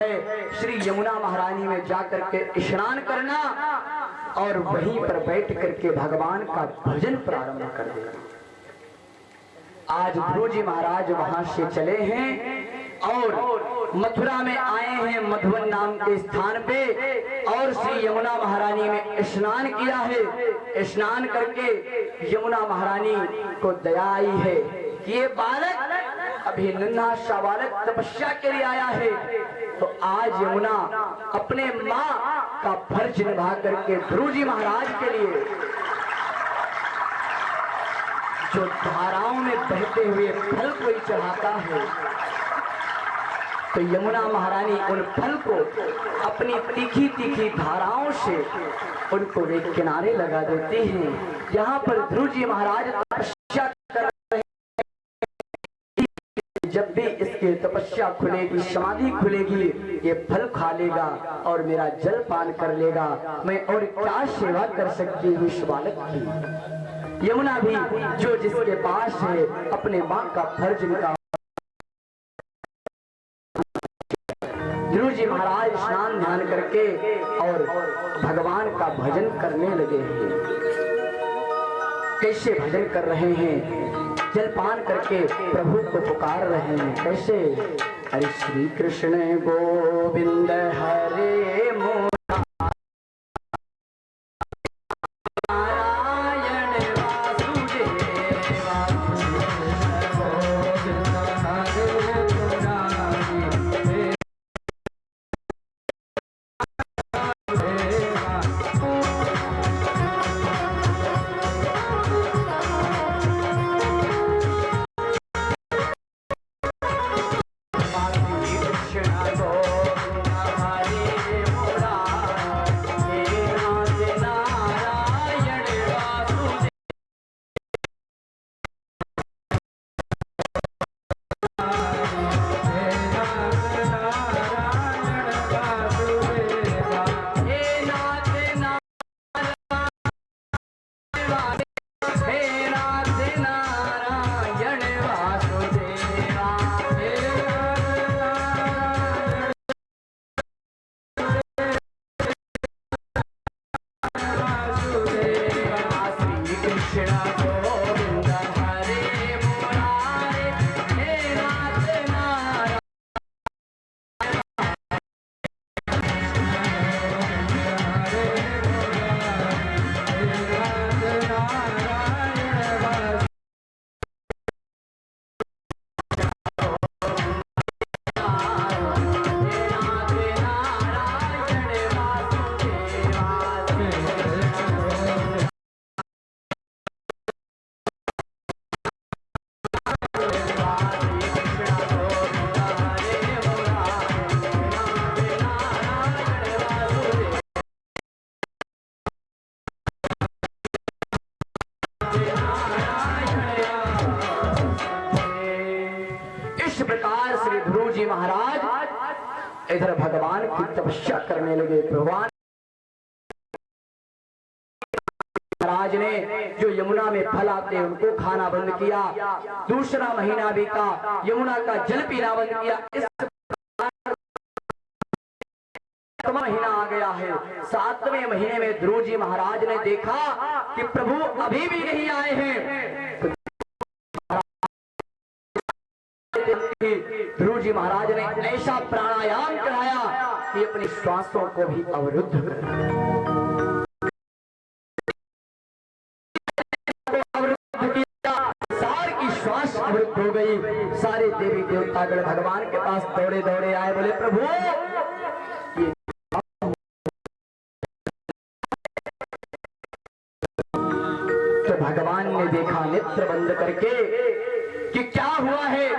श्री यमुना महारानी में जाकर के स्नान करना और वहीं पर बैठ करके भगवान का भजन प्रारंभ कर देना। आज ध्रुव जी महाराज वहां से चले हैं और मथुरा में आए हैं मधुवन नाम के स्थान पे और श्री यमुना महारानी में स्नान किया है। स्नान करके यमुना महारानी को दया आई है कि ये बालक अभी नन्हा सा बालक तपस्या के लिए आया है, तो आज यमुना अपने माँ का फर्ज निभा करके ध्रुव जी महाराज के लिए जो धाराओं में बहते हुए फल को चढ़ाता है, तो यमुना महारानी उन फल को अपनी तीखी तीखी धाराओं से उनको वे किनारे लगा देते हैं। यहाँ पर ध्रुव जी महाराज तपस्या कर रहे हैं, जब भी इसकी तपस्या खुलेगी, समाधि खुलेगी, ये फल खा लेगा और मेरा जल पान कर लेगा, मैं और क्या सेवा कर सकती हूँ इस बालक की। यमुना भी जो जिसके पास है अपने माँ का फर्ज निकाल। ध्रुव जी महाराज स्नान ध्यान करके और भगवान का भजन करने लगे हैं। कैसे भजन कर रहे हैं? जलपान करके प्रभु को पुकार रहे हैं। कैसे? हरे श्री कृष्ण गोविंद हरे मोर महाराज इधर भगवान की तपस्या करने लगे। भगवान महाराज ने जो यमुना में फल आते उनको खाना बंद किया। दूसरा महीना बीता, यमुना का जल पीना बंद किया। इस महीना आ गया है। 7वें महीने में ध्रुव जी महाराज ने देखा कि प्रभु अभी भी नहीं आए हैं। ध्रुव जी महाराज ने ऐसा प्राणायाम कराया कि अपनी श्वासों को भी अवरुद्ध कर दिया। सार की श्वास अवरुद्ध हो गई। सारे देवी देवतागण भगवान के पास दौड़े दौड़े आए, बोले प्रभु तो भगवान ने देखा नेत्र बंद करके कि क्या हुआ है।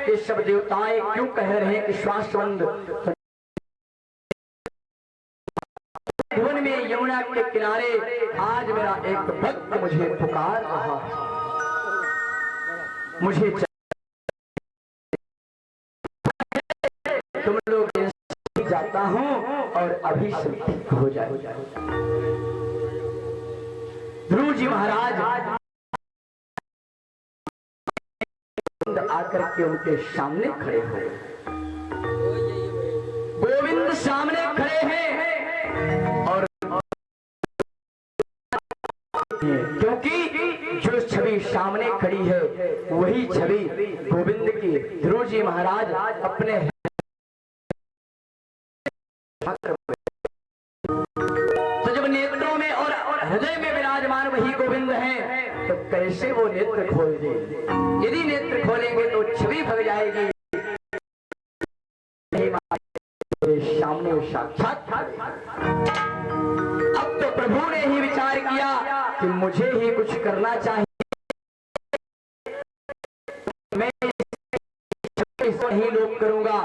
ये सब देवताएं क्यों कह रहे हैं कि श्वास बंद। भुवन में यमुना के किनारे आज मेरा एक भक्त मुझे पुकार रहा है, मुझे तुम लोग जाता हूं और अभी से ठीक हो जाए। ध्रुव जी महाराज आकर के उनके सामने खड़े हो गए। सामने खड़े हैं और क्योंकि जो छवि सामने खड़ी है वही छवि गोविंद की ध्रुव जी महाराज अपने तो जब नेत्रों में और हृदय में विराजमान वही गोविंद हैं तो कैसे वो नेत्र खोल दे। यदि नेत्र खोलेंगे तो छवि भग जाएगी, सामने साक्षात। अब तो प्रभु ने ही विचार किया कि मुझे ही कुछ करना चाहिए, मैं इसको नहीं लोप करूंगा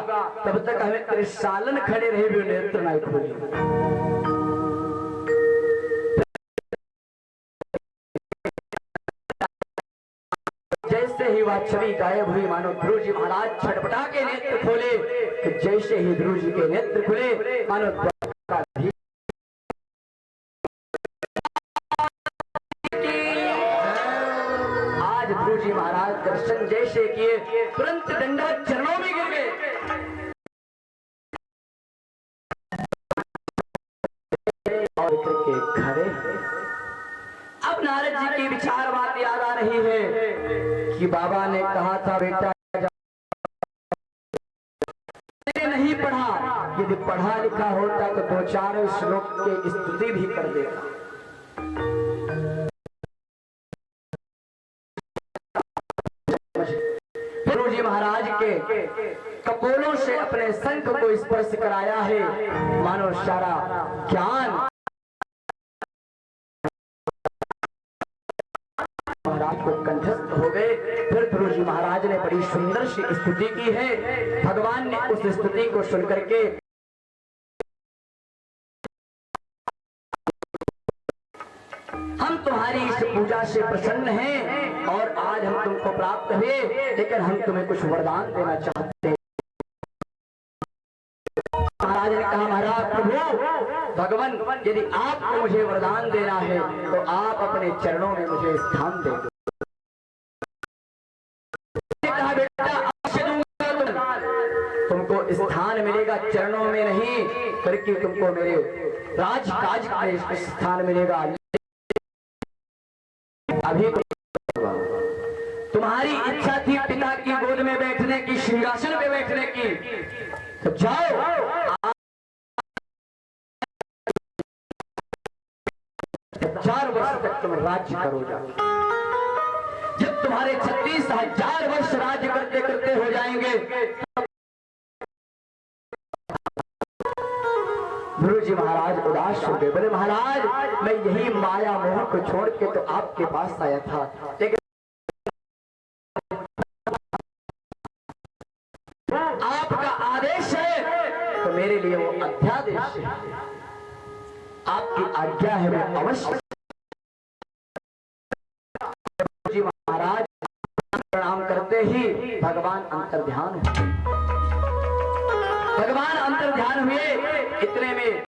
तब तक हमें त्रिसालन खड़े रहे भी नेत्र नहीं खोले। जैसे ही वह छवि गायब हुई मानो ध्रुव जी महाराज छटपटा के नेत्र खोले, तो जैसे ही ध्रुव जी के नेत्र खुले मानो आज ध्रुव जी महाराज दर्शन जैसे किए तुरंत डंडा चरणों में गिर गए और करके खड़े। अब नारद जी की विचार बात याद आ रही है कि बाबा ने कहा था बेटा नहीं पढ़ा, यदि पढ़ा लिखा होता तो 2-4 श्लोक के स्तुति भी कर देता। ध्रुव जी महाराज के कपोलों से अपने शंख को स्पर्श कराया है, मानो सारा ज्ञान महाराज को कंठस्थ हो गए। फिर ध्रुव जी महाराज ने बड़ी सुंदर सी स्तुति की है। भगवान ने उस स्तुति को सुनकर के हम तुम्हारी इस पूजा से प्रसन्न हैं और आज हम तुमको प्राप्त हुए, लेकिन हम तुम्हें कुछ वरदान देना चाहते हैं। महाराज ने कहा महाराज प्रभु भगवान यदि आपको मुझे वरदान देना है तो आप अपने चरणों में मुझे स्थान दे दो। कहा बेटा अवश्य दूंगा, तुमको स्थान मिलेगा चरणों में नहीं करके तुमको मेरे राजकाज का स्थान मिलेगा। अभी तुम्हारी इच्छा थी पिता की गोद में बैठने की, सिंहासन पे बैठने की, तो जाओ 4 वर्ष तक तुम राज्य करो। जाओ जब तुम्हारे 36,000 वर्ष राज्य करते करते हो जाएंगे, ध्रुव जी महाराज उदास हो गए। बोले महाराज मैं यही माया मोह को छोड़ के तो आपके पास आया था, लेकिन आपका आदेश है तो मेरे लिए वो अध्यादेश है। आपकी आज्ञा है मैं अवश्य। जी महाराज प्रणाम करते ही भगवान अंतर्ध्यान हुए। भगवान अंतर्ध्यान हुए, इतने में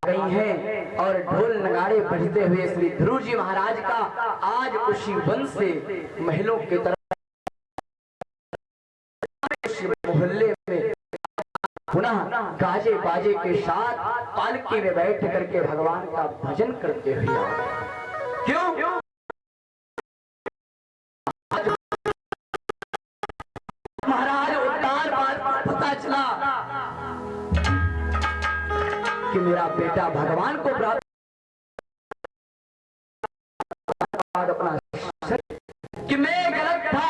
गई हैं और ढोल नगाड़े बजते हुए श्री ध्रुव जी महाराज का आज उसी वन से महलों की तरफ मोहल्ले में पुनः गाजे बाजे के साथ पालकी में बैठ करके भगवान का भजन करते हुए आ गए। क्यों? महाराज उद्धार बात पता चला कि मेरा बेटा भगवान को प्राप्त अपना कि मैं गलत था,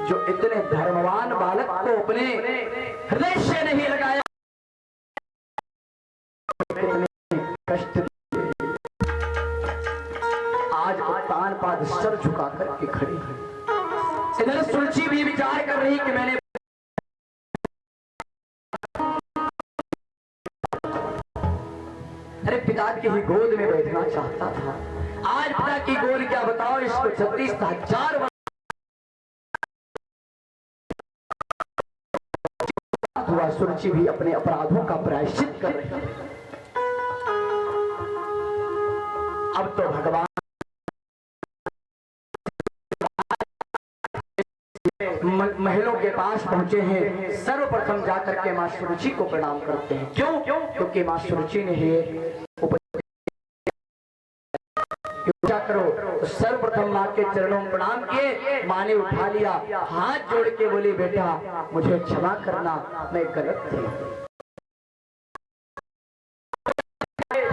जो इतने धर्मवान बालक को अपने हृदय से नहीं लगाया, कितने कष्ट आज उत्तान पाद सर झुका करके खड़ी है। इधर सुलची भी विचार कर रही कि मैंने अरे पिता की ही गोद में बैठना चाहता था। आज पिता की गोद क्या बताओ, इसको 36,000 वर्ष हुआ। सुरुचि भी अपने अपराधों का प्रायश्चित कर रही है। अब तो भगवान महलों के पास पहुंचे हैं, सर्वप्रथम जाकर के मां सुरुचि को प्रणाम करते हैं। क्यों? क्योंकि मां सुरुचि ने ही पूजा करो। तो सर्वप्रथम मां के चरणों में प्रणाम किए, मां ने उठा लिया, हाथ जोड़ के बोली, बेटा मुझे क्षमा करना, मैं गलत थी,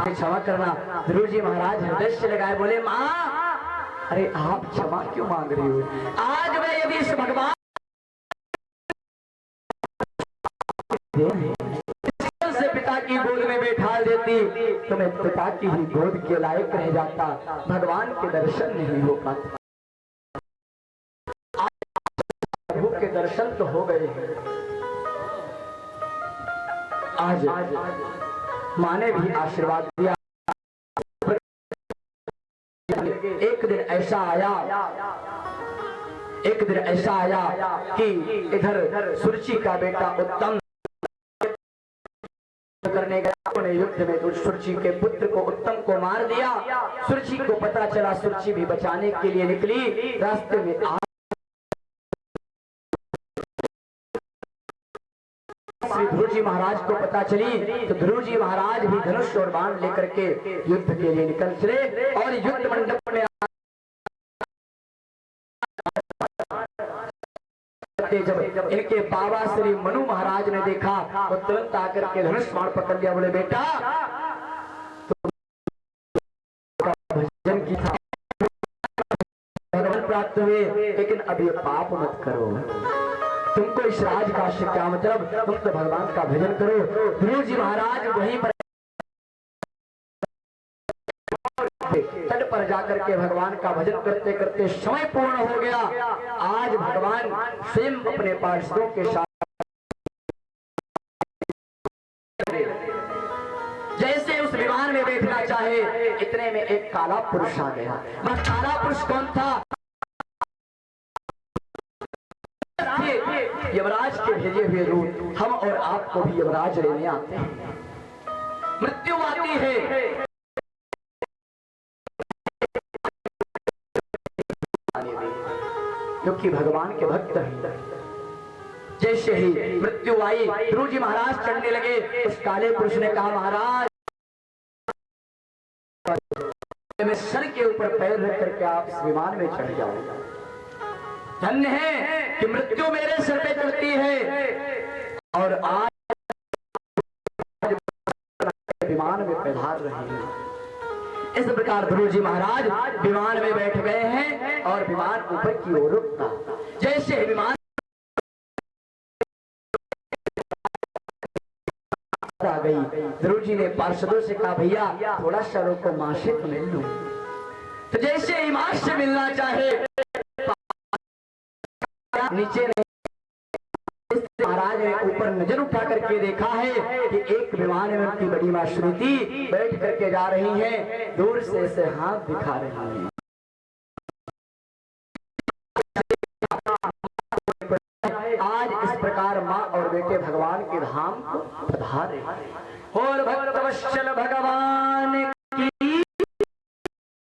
क्षमा करना। ध्रुव जी महाराज हृदय से लगाए, बोले मां अरे आप क्षमा क्यों मांग रही हो? आज मैं यदि इस भगवान से पिता की गोद में बैठा देती तो मैं पिता की ही गोद के लायक रह जाता, भगवान के दर्शन नहीं हो पाते। प्रभु के दर्शन तो हो गए हैं। आज मां ने भी आशीर्वाद दिया। एक दिन ऐसा आया कि इधर सुरुचि का बेटा उत्तम करने गया, युद्ध में सुरुचि के पुत्र को उत्तम को मार दिया। सुरुचि को पता चला, सुरुचि भी बचाने के लिए निकली, रास्ते में श्री ध्रुव जी महाराज को पता चली तो ध्रुव जी महाराज भी धनुष और बाण लेकर के युद्ध के लिए निकल चले। और युद्ध मंडप में जब इनके बाबा श्री मनु महाराज ने देखा तो तुरंत आकर के धनुष बाण पकड़ लिया, बोले बेटा भजन की भगवान प्राप्त हुए, लेकिन अब ये पाप मत करो, तुमको इस राजकाज से क्या मतलब, तुम तो भगवान का भजन करो। ध्रुव जी महाराज वहीं पर तट पर जाकर के भगवान का भजन करते करते समय पूर्ण हो गया। आज भगवान स्वयं अपने पार्षदों के साथ जैसे उस विमान में बैठना चाहे, इतने में एक काला पुरुष आ गया। वह काला पुरुष कौन था? यमराज के भेजे हुए दूत। हम और आपको भी यमराज लेने आते हैं, मृत्यु आती है, क्योंकि भगवान के भक्त हैं। जैसे ही मृत्यु आई, ध्रुव जी महाराज चढ़ने लगे, उस काले पुरुष ने कहा, महाराज मैं सर के ऊपर पैर रख करके आप इस विमान में चढ़ जाओ। धन्य है कि मृत्यु मेरे सर पे चढ़ती है और आज विमान में पधार रही है। इस प्रकार ध्रुव जी महाराज विमान में बैठ गए हैं और विमान ऊपर की ओर उठता। जैसे विमान आ गई, ध्रुव जी ने पार्षदों से कहा, भैया थोड़ा सा रोको, मां से तो मिल लूं। तो जैसे ही मां से मिलना चाहे, नीचे महाराज ने ऊपर नजर उठा करके देखा है कि एक विमान में उनकी बड़ी मां श्रुति बैठ करके जा रही हैं, दूर से ऐसे हाथ दिखा रही हैं। आज इस प्रकार मां और बेटे भगवान के धाम को पधारे और भक्तवत्सल भगवान की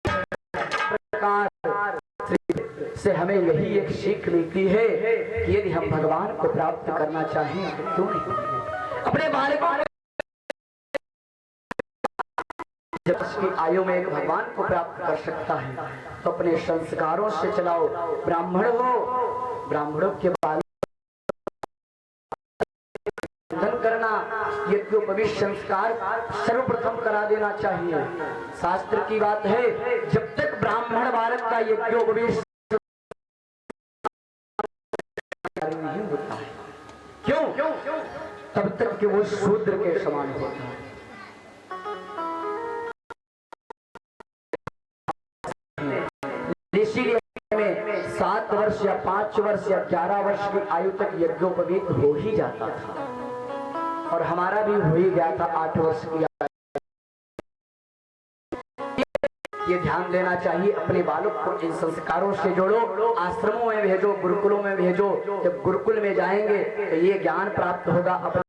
प्रकार से हमें यही एक सीख मिलती है कि यदि हम भगवान को प्राप्त करना चाहें तो क्यों नहीं अपने बालकों जब उसकी आयु में एक भगवान को प्राप्त कर सकता है तो अपने संस्कारों से चलाओ। ब्राह्मण हो, ब्राह्मणों के बाल करना, यज्ञोपवीत संस्कार सर्वप्रथम करा देना चाहिए। शास्त्र की बात है, जब तक ब्राह्मण बालक का यज्ञोपवीत नहीं होता है, क्यों? तब तक कि वो शूद्र के समान होता है। इसीलिए में 7 वर्ष या 5 वर्ष या 11 वर्ष की आयु तक यज्ञोपवीत हो ही जाता था और हमारा भी हो ही गया था 8 वर्ष की आयु। ये ध्यान देना चाहिए, अपने बालक को इन संस्कारों से जोड़ो, आश्रमों में भेजो, गुरुकुलों में भेजो। जब गुरुकुल में जाएंगे तो ये ज्ञान प्राप्त होगा।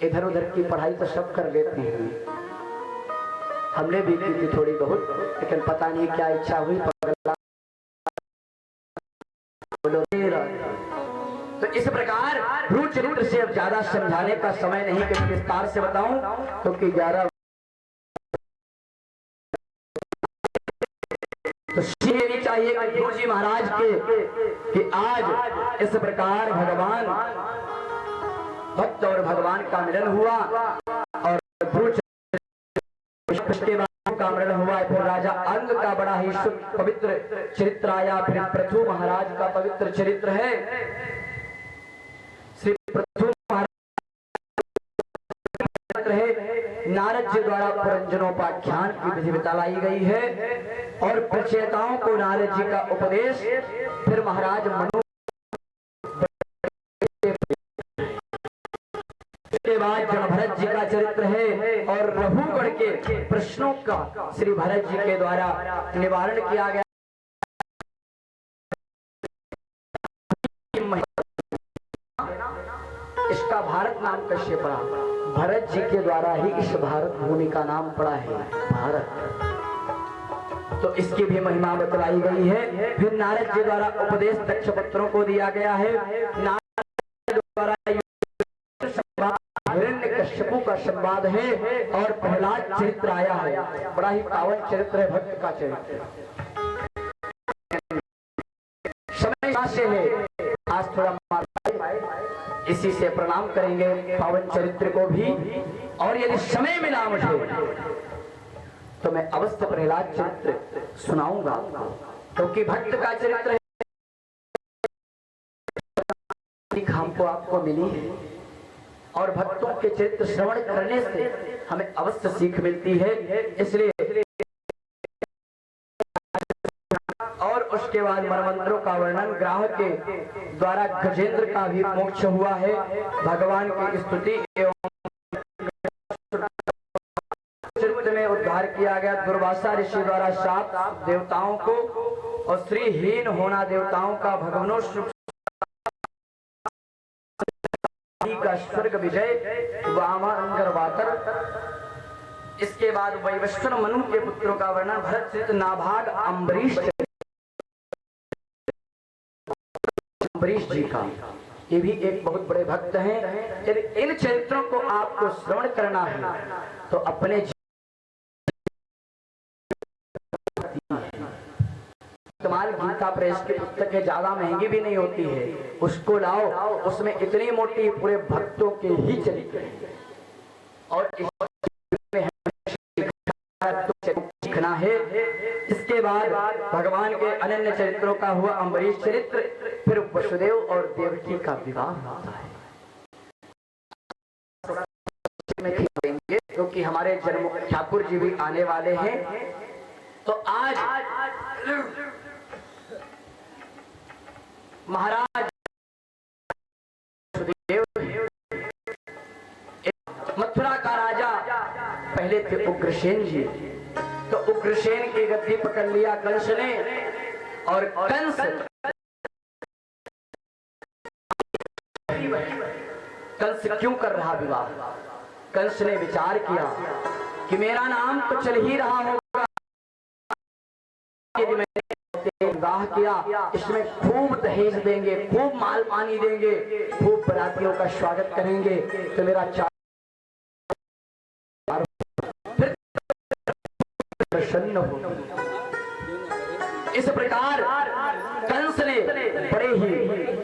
इधर उधर की पढ़ाई तो सब कर लेते हैं, हमने भी की थी थोड़ी बहुत, लेकिन पता नहीं क्या इच्छा हुई। बोलो मेरा। तो इस प्रकार भ्रू चरित्र से अब ज्यादा समझाने का समय नहीं कि विस्तार से बताऊं, क्योंकि 11 तो ये चाहिए कि भ्रू जी महाराज के कि आज इस प्रकार भगवान भक्त और भगवान का मिलन हुआ और भ्रू के बाद का मिलन हुआ। फिर राजा अंग का बड़ा ही शुद्ध पवित्र चरित्र आया। फिर पृथु महाराज का पवित्र चरित्र है। श्री पृथु महाराज है, नारद जी द्वारा पुरंजनोपाख्यान की विधि बताई गई है और प्रचेताओं को नारद जी का उपदेश। फिर महाराज मनु के बाद जब भरत जी का चरित्र है और रघुगण के प्रश्नों का श्री भरत जी के द्वारा निवारण किया गया। इसका भारत नाम कैसे पड़ा? भरत जी के द्वारा ही इस भारत भूमि का नाम पड़ा है भारत। तो इसकी भी महिमा बतलाई गई है। फिर नारद जी द्वारा उपदेश दक्षपुत्रों को दिया गया है। नारद द्वारा हिरण्यकश्यपु का संवाद है और पहला चरित्र आया है। बड़ा ही पावन चरित्र है, भक्त का चरित्र। समय से है, आज थोड़ा इसी से प्रणाम करेंगे पावन चरित्र को भी। और यदि समय मिला मुझे तो मैं अवश्य प्रहलाद चरित्र सुनाऊंगा, क्योंकि भक्त का चरित्र हमको आपको मिली है और भक्तों के चरित्र श्रवण करने से हमें अवश्य सीख मिलती है। इसलिए और उसके बाद मनमंत्रों का वर्णन ग्राह के द्वारा गजेंद्र का भी मोक्ष हुआ है। भगवान की स्तुति एवं चरित्र में उद्धार किया गया। दुर्वासा ऋषि द्वारा सात देवताओं को और श्रीहीन होना देवताओं का भगवानों का स्वर्ग विजय वामांगरवातर। इसके बाद वैवस्वत मनु के पुत्रों का वर्णन भरत चरित्र नाभाग अम्बरीश जी का। ये भी एक बहुत बड़े भक्त हैं। यदि इन चरित्रों को आपको श्रवण करना है तो अपने कमाल गीता प्रेस की पुस्तक है, ज्यादा महंगी भी नहीं होती है, उसको लाओ। उसमें इतनी मोटी पूरे भक्तों के ही चरित्र और सीखना है। इसके बाद भगवान के अनन्य चरित्रों का हुआ अम्बरीश चरित्र। फिर वसुदेव और देवकी का विवाह होता है। क्योंकि हमारे जन्म ठाकुर जी भी आने वाले हैं। तो आज महाराज मथुरा का राजा पहले थे उग्रसेन जी। तो उग्रसेन की गद्दी पकड़ लिया कंस ने और कंस क्यों कर रहा विवाह? कंस ने विचार किया कि मेरा नाम तो चल ही रहा होगा, यदि मैंने विवाह किया इसमें खूब दहेज देंगे, खूब माल पानी देंगे, खूब बरातियों का स्वागत करेंगे, तो मेरा प्रसन्न हो। इस प्रकार कंस ने बड़े ही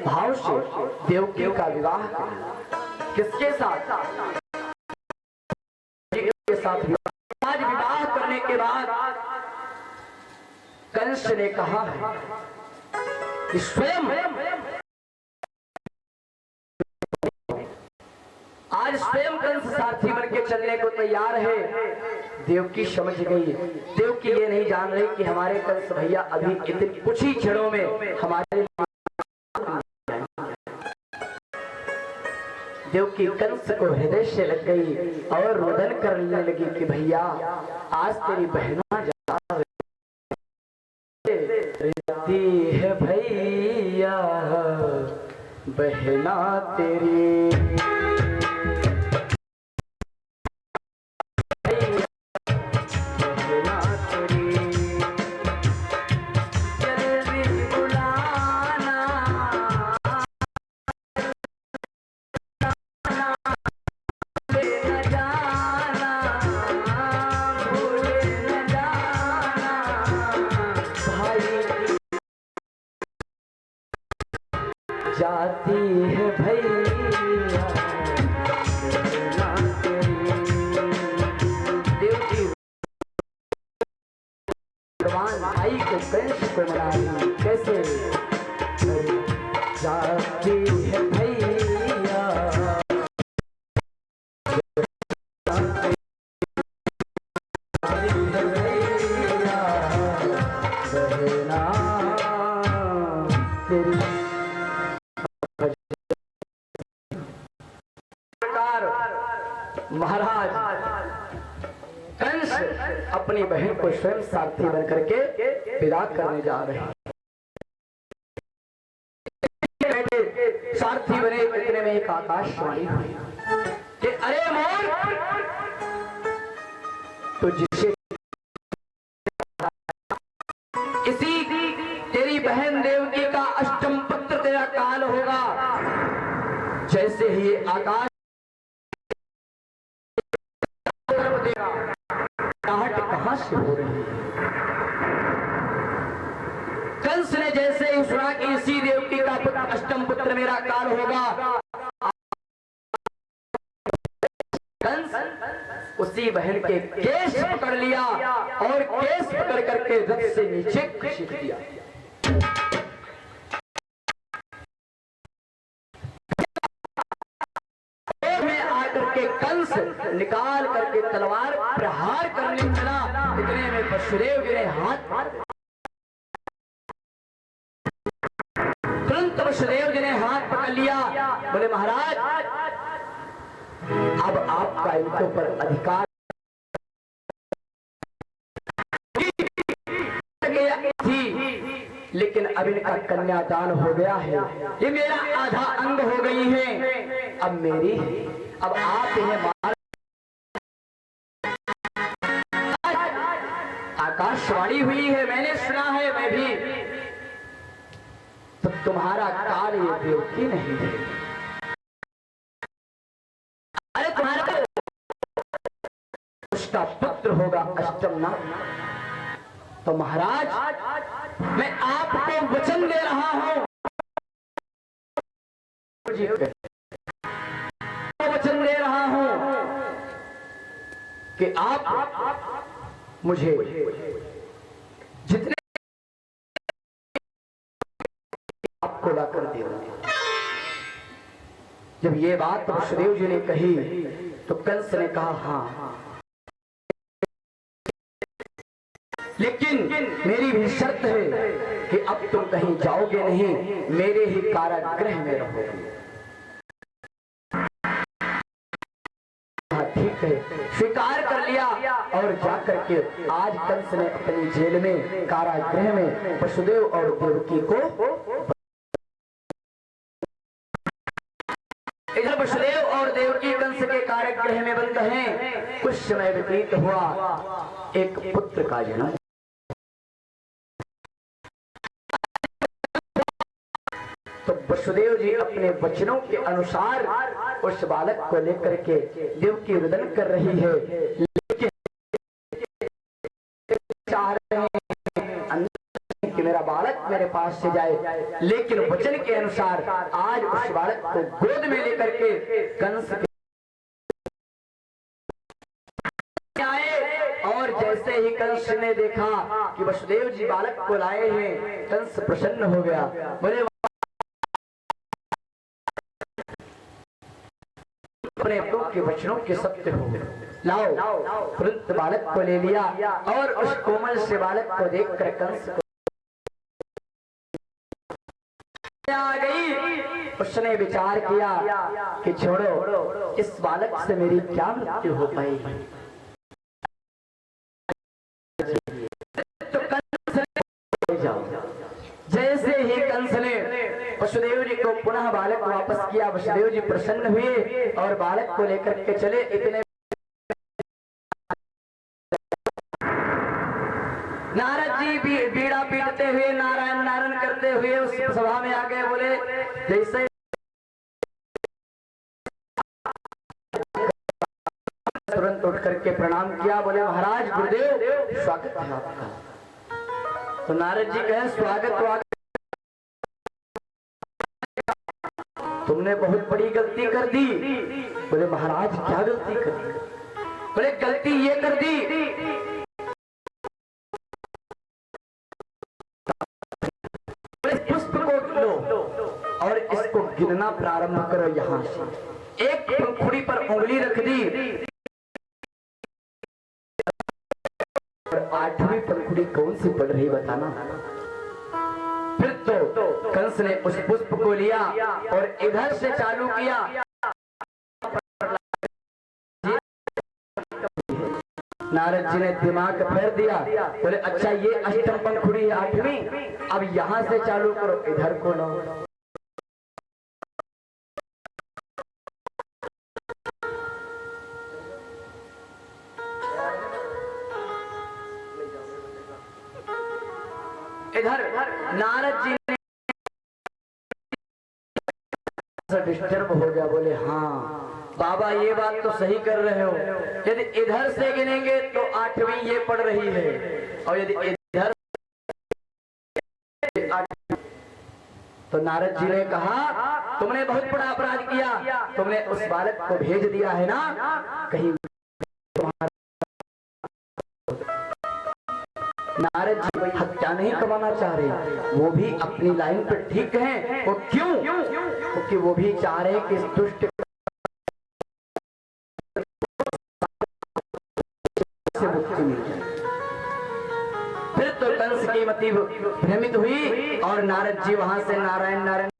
भाव से देवकी का विवाह किया। किसके साथ? के साथ। आज विवाह करने के बाद कंस ने कहा कि स्वयं आज स्वयं कंस सारथी बन के चलने को तैयार है। देवकी समझ गई। देवकी ये नहीं जान रही कि हमारे कंस भैया अभी इतने कुछ ही क्षणों में हमारे देवकी कंस को हृदय से लग गई और रोदन करने लगी कि भैया आज तेरी बहना जा रही है, भैया बहना तेरी जल्दी बुलाना जाती है भैया देव जी भगवान भाई को कंस को मना रही कैसे जाती है भैया महाराज कंस अपनी बहन को स्वयं सारथी बन करके विदा करने जा रहे हैं। सारथी बने इतने में एक आकाशवाणी हुई कि अरे मोर तो जिसे इसी तेरी बहन देवकी का अष्टम पुत्र तेरा काल होगा। जैसे ही आकाश कहां से हो रही है। कंस ने जैसे ही सुना कि इसी देवकी का पुत्र अष्टम पुत्र मेरा काल होगा, कंस उसी बहन के केश पकड़ लिया और केश पकड़ करके रथ से नीचे खींच दिया। कंस निकाल करके तलवार प्रहार करने चला। इतने में वसुदेव गिरे हाथ, तुरंत वसुदेव जी ने हाथ पकड़ लिया। बोले महाराज अब आपका इनके ऊपर अधिकार थी, लेकिन अब इनका कन्यादान हो गया है। ये मेरा आधा अंग हो गई है, अब मेरी अब आप इन्हें मार। आकाशवाणी हुई है, मैंने सुना है, मैं भी तो तुम्हारा काल ये देवकी नहीं है। अरे तुम्हारा उसका पुत्र होगा अष्टम ना। तो महाराज मैं आपको वचन दे रहा हूं, वचन दे रहा हूं कि आप मुझे जितने आपको लाकर देंगे। जब ये बात वसुदेव जी ने कही तो कंस ने कहा हाँ, लेकिन मेरी भी शर्त है कि अब तुम कहीं जाओगे नहीं, मेरे ही कारागृह में रहोगे। ठीक है, स्वीकार कर लिया और जाकर के आज कंस ने अपनी जेल में कारागृह में वसुदेव और देवकी को, इधर वसुदेव और देवकी कंस के कारागृह में बंद हैं। कुछ समय व्यतीत हुआ, एक पुत्र का जन्म। तो वसुदेव जी अपने वचनों के अनुसार उस बालक को लेकर के देवकी रुदन कर रही है, लेकिन चाह रहे हैं कि मेरा बालक मेरे पास से जाए। लेकिन वचन के अनुसार आज उस बालक को गोद में लेकर के कंस आए। और जैसे ही कंस ने देखा कि वसुदेव जी बालक को लाए हैं, कंस प्रसन्न हो गया। बोले अपने के वचनों के सत्य हो, लाओ। तुरंत बालक को ले लिया और उस कोमल से बालक को देखकर कंस को आ गई। उसने विचार किया कि छोड़ो, इस बालक से मेरी क्या मृत्यु हो पाएगी। तो कंस ने जाओ। जैसे ही कंस ने वसुदेव जी को पुनः बालक वापस किया, वसुदेव जी प्रसन्न हुए और बालक को लेकर के चले। इतने नारद जी भी बीड़ा पीटते हुए नारायण नारायण करते हुए उस सभा में आ गए। बोले जैसे तुरंत उठ करके प्रणाम किया। बोले महाराज गुरुदेव स्वागत है आपका। तो नारद जी कहे स्वागत तुमने बहुत बड़ी गलती कर दी। बोले महाराज क्या गलती कर दी? बोले गलती ये कर दी, बोले पुष्प को लो और इसको गिनना प्रारंभ करो। यहां से एक पंखुड़ी पर उंगली रख दी और 8वीं पंखुड़ी कौन सी पड़ रही बताना। फिर तो कंस ने उस पुष्प को लिया और इधर से चालू किया। नारद जी ने दिमाग फेर दिया, बोले अच्छा ये अष्टम पंखुड़ी है 8वीं, अब यहां से चालू करो, इधर को लाओ। इधर नारद जी ने डिस्टर्ब हो गया। बोले हाँ बाबा ये बात तो सही कर रहे हो, यदि इधर से गिनेंगे तो 8वीं ये पड़ रही है, और यदि इधर तो नारद जी ने कहा तुमने बहुत बड़ा अपराध किया, तुमने उस बालक को भेज दिया है ना कहीं। नारद जी कोई हत्या नहीं करवाना चाह रहे, वो भी अपनी लाइन पर ठीक हैं। वो क्यों? क्योंकि वो भी चाह रहे कि इस दुष्ट से मुक्ति मिल जाए। फिर तो कंस की मति भ्रमित हुई और नारद जी वहां से नारायण नारायण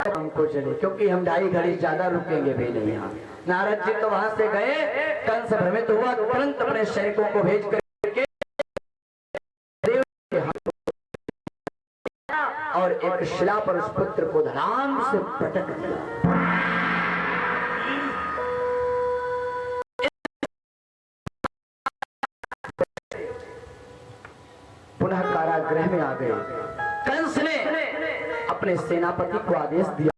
हमको चले, क्योंकि हम 2.5 घड़ी ज्यादा रुकेंगे भी नहीं यहाँ। नारद जी तो वहां से गए, कंस भ्रमित हुआ, तुरंत अपने सैनिकों को भेज करके देव के हाथ और एक शिला पर उस पुत्र को धड़ाम से पटक दिया। पुनः कारागृह में आ गए। कंस ने अपने सेनापति को आदेश दिया,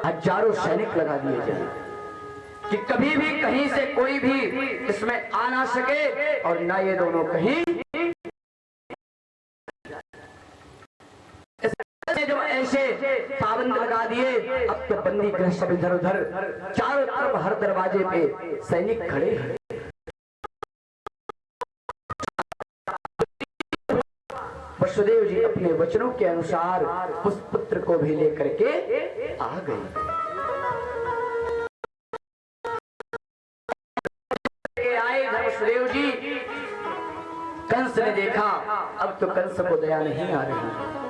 हजारों सैनिक लगा दिए जाए कि कभी भी कहीं से कोई भी इसमें आ ना सके, और ना ये दोनों कहीं। जब ऐसे पाबंद लगा दिए, अब तो बंदी गृह सब इधर उधर, चारों तरफ हर दरवाजे पे सैनिक खड़े हैं। वसुदेव जी अपने वचनों के अनुसार उस पुत्र को भी लेकर के आ गए। आए वसुदेव जी, कंस ने देखा अब तो कंस को दया नहीं आ रही,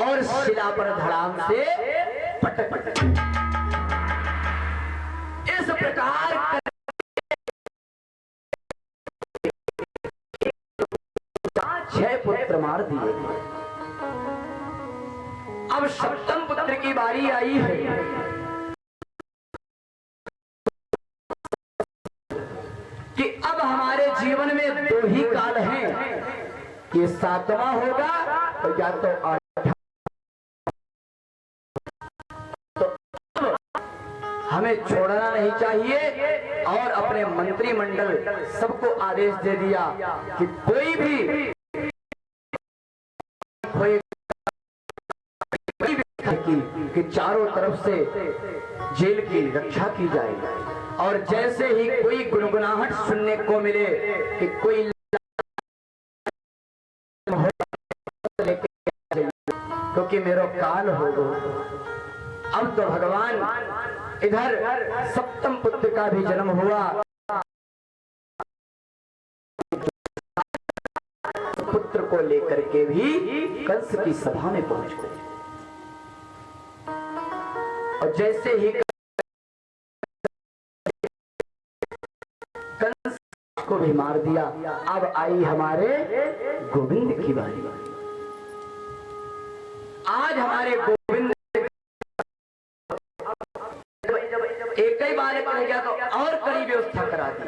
और शिला पर धड़ाम से पटक इस प्रकार 6 पुत्र मार दिए। अब 7वें पुत्र की बारी आई है कि अब हमारे जीवन में 2 ही काल हैं, ये 7वां होगा तो या तो 8। तो अब हमें छोड़ना नहीं चाहिए, और अपने मंत्रिमंडल सबको आदेश दे दिया कि कोई भी कि चारों तरफ से जेल की रक्षा की जाएगी, और जैसे ही कोई गुनगुनाहट सुनने को मिले कि कोई क्योंकि मेरा काल हो गो। अब तो भगवान इधर 7वें पुत्र का भी जन्म हुआ। पुत्र को लेकर के भी कंस की सभा में पहुंच गए, और जैसे ही कंस को भी मार दिया, अब आई हमारे गोविंद की बारी। आज हमारे गोविंद एक ही बालक रह गया तो और कड़ी व्यवस्था करा दी,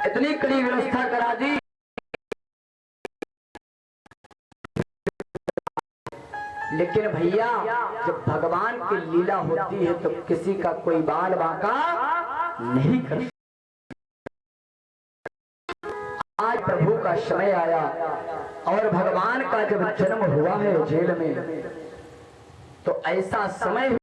इतनी कड़ी व्यवस्था करा दी लेकिन भैया जब भगवान की लीला होती है तो किसी का कोई बाल बांका नहीं कर। आज प्रभु का समय आया और भगवान का जब जन्म हुआ है जेल में, तो ऐसा समय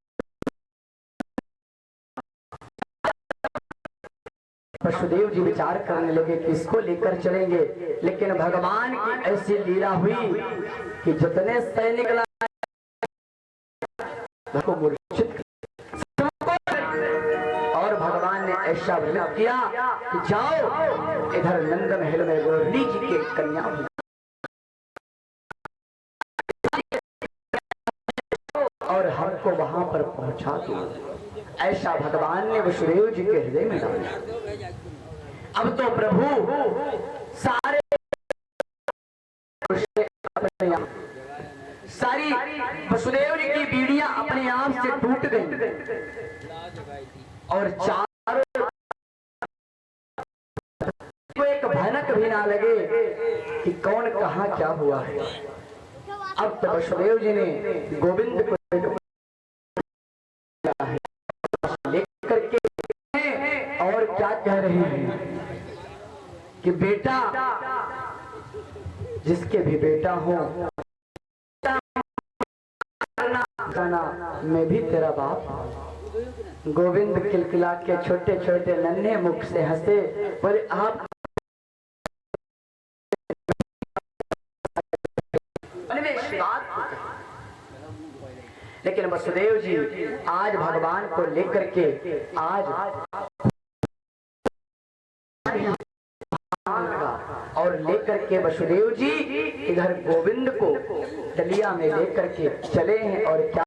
वसुदेव जी विचार करने लगे कि इसको लेकर चलेंगे, लेकिन भगवान की ऐसी लीला हुई कि जितने सैनिक को मूर्छित, और भगवान ने ऐसा विलप किया कि जाओ इधर नंद महल में रोहिणी जी के कन्या हुई और हमको वहां पर पहुंचा दो। ऐसा भगवान ने वसुदेव जी के हृदय में डाला। अब तो प्रभु सारे सारी वसुदेव जी की बीड़ियां अपने आप से टूट गई और चारों को एक भनक भी ना लगे कि कौन कहां क्या हुआ है। अब तो वसुदेव जी ने गोविंद को लेकर के और क्या कह रहे हैं कि बेटा, जिसके भी बेटा हो मैं भी तेरा बाप। गोविंद किलकिला के छोटे छोटे नन्हे मुख से हंसे, पर आप लेकिन वसुदेव जी आज भगवान को लेकर के आज और लेकर के वसुदेव जी इधर गोविंद को डलिया में लेकर के चले हैं और क्या